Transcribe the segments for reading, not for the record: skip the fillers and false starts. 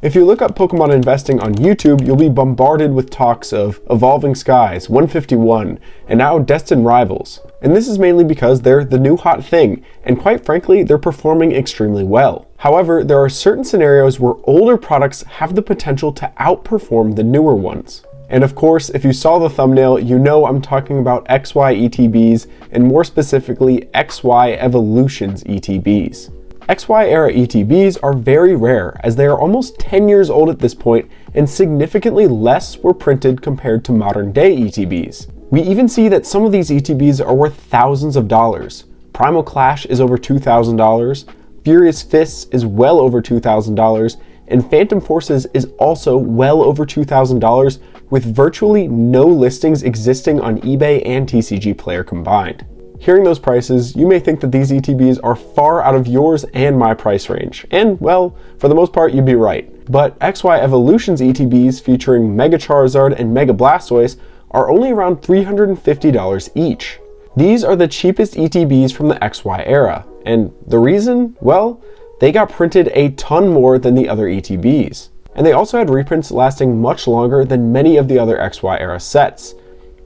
If you look up Pokemon investing on YouTube, you'll be bombarded with talks of Evolving Skies, 151, and now Destined Rivals. And this is mainly because they're the new hot thing, and quite frankly, they're performing extremely well. However, there are certain scenarios where older products have the potential to outperform the newer ones. And of course, if you saw the thumbnail, you know I'm talking about XY ETBs, and more specifically, XY Evolutions ETBs. XY era ETBs are very rare, as they are almost 10 years old at this point, and significantly less were printed compared to modern day ETBs. We even see that some of these ETBs are worth thousands of dollars. Primal Clash is over $2,000, Furious Fists is well over $2,000, and Phantom Forces is also well over $2,000, with virtually no listings existing on eBay and TCG Player combined. Hearing those prices, you may think that these ETBs are far out of yours and my price range, and well, for the most part, you'd be right. But XY Evolutions ETBs featuring Mega Charizard and Mega Blastoise are only around $350 each. These are the cheapest ETBs from the XY era, and the reason? Well, they got printed a ton more than the other ETBs. And they also had reprints lasting much longer than many of the other XY era sets.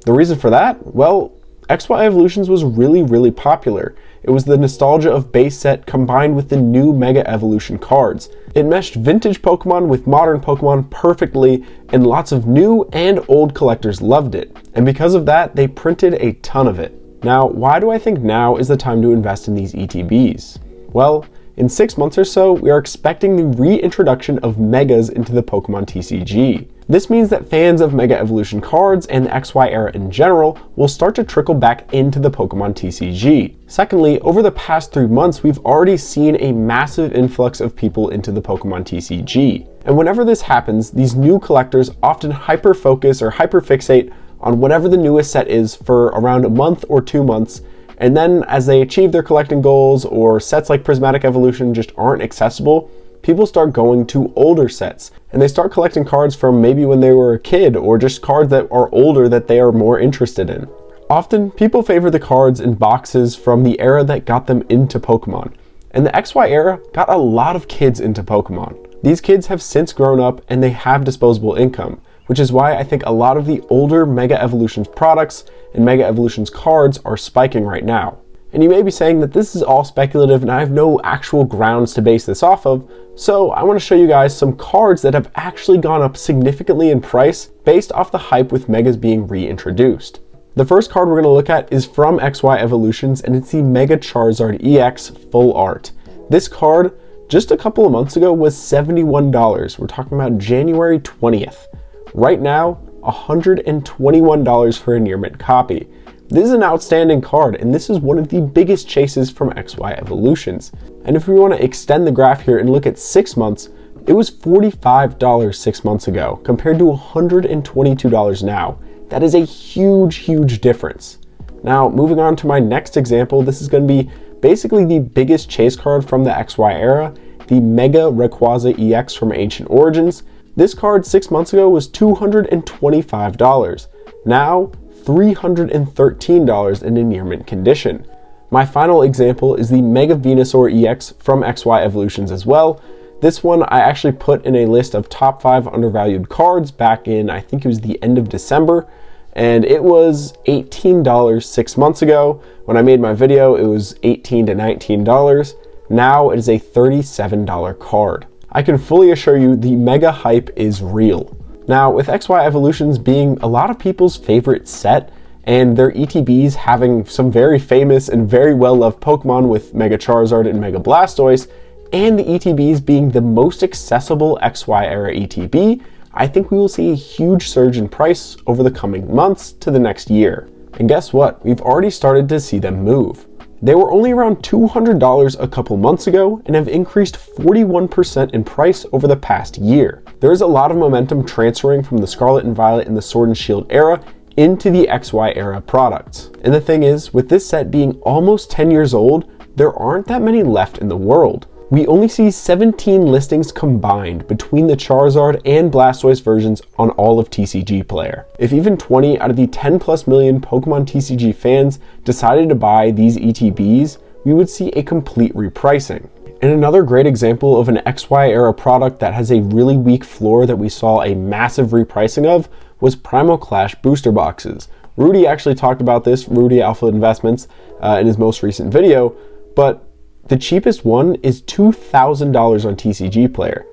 The reason for that? Well, XY Evolutions was really popular. It was the nostalgia of base set combined with the new Mega Evolution cards. It meshed vintage Pokemon with modern Pokemon perfectly, and lots of new and old collectors loved it. And because of that, they printed a ton of it. Now, why do I think now is the time to invest in these ETBs? Well, in 6 months or so, we are expecting the reintroduction of Megas into the Pokemon TCG. This means that fans of Mega Evolution cards and the XY era in general will start to trickle back into the Pokemon TCG. Secondly, over the past 3 months, we've already seen a massive influx of people into the Pokemon TCG. And whenever this happens, these new collectors often hyper-focus or hyper-fixate on whatever the newest set is for around a month or 2 months, and then as they achieve their collecting goals or sets like Prismatic Evolution just aren't accessible, people start going to older sets, and they start collecting cards from maybe when they were a kid, or just cards that are older that they are more interested in. Often, people favor the cards in boxes from the era that got them into Pokemon, and the XY era got a lot of kids into Pokemon. These kids have since grown up and they have disposable income, which is why I think a lot of the older Mega Evolutions products and Mega Evolutions cards are spiking right now. And you may be saying that this is all speculative and I have no actual grounds to base this off of, so I want to show you guys some cards that have actually gone up significantly in price based off the hype with Megas being reintroduced. The first card we're going to look at is from XY Evolutions, and it's the Mega Charizard EX Full Art. This card, just a couple of months ago, was $71. We're talking about January 20th. Right now, $121 for a near mint copy. This is an outstanding card, and this is one of the biggest chases from XY Evolutions. And if we want to extend the graph here and look at 6 months, it was $45 6 months ago, compared to $122 now. That is a huge difference. Now, moving on to my next example, this is going to be basically the biggest chase card from the XY era, the Mega Rayquaza EX from Ancient Origins. This card 6 months ago was $225. Now, $313 in a near mint condition. My final example is the Mega Venusaur EX from XY Evolutions as well. This one I actually put in a list of top 5 undervalued cards back in, I think it was the end of December, and it was $18 6 months ago. When I made my video, it was $18 to $19. Now it is a $37 card. I can fully assure you the mega hype is real. Now, with XY Evolutions being a lot of people's favorite set, and their ETBs having some very famous and very well-loved Pokemon with Mega Charizard and Mega Blastoise, and the ETBs being the most accessible XY era ETB, I think we will see a huge surge in price over the coming months to the next year. And guess what? We've already started to see them move. They were only around $200 a couple months ago and have increased 41% in price over the past year. There is a lot of momentum transferring from the Scarlet and Violet and the Sword and Shield era into the XY era products. And the thing is, with this set being almost 10 years old, there aren't that many left in the world. We only see 17 listings combined between the Charizard and Blastoise versions on all of TCG Player. If even 20 out of the 10+ million Pokemon TCG fans decided to buy these ETBs, we would see a complete repricing. And another great example of an XY era product that has a really weak floor that we saw a massive repricing of was Primal Clash booster boxes. Rudy actually talked about this, Rudy Alpha Investments, in his most recent video, but the cheapest one is $2,000 on TCG Player.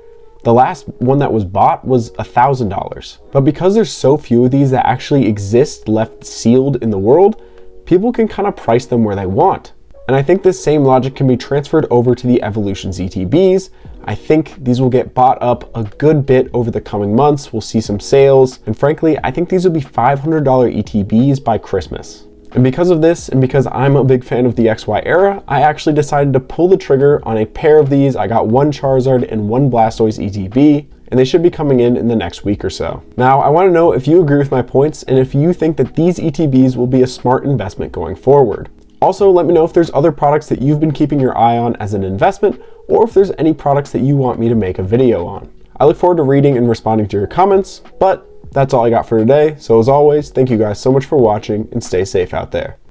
The last one that was bought was $1,000. But because there's so few of these that actually exist left sealed in the world, people can kind of price them where they want. And I think this same logic can be transferred over to the Evolutions ETBs. I think these will get bought up a good bit over the coming months. We'll see some sales. And frankly, I think these will be $500 ETBs by Christmas. And because of this, and because I'm a big fan of the XY era, I actually decided to pull the trigger on a pair of these. I got one Charizard and one Blastoise ETB, and they should be coming in the next week or so. Now, I want to know if you agree with my points and if you think that these ETBs will be a smart investment going forward. Also, let me know if there's other products that you've been keeping your eye on as an investment, or if there's any products that you want me to make a video on. I look forward to reading and responding to your comments, but that's all I got for today. So as always, thank you guys so much for watching and stay safe out there.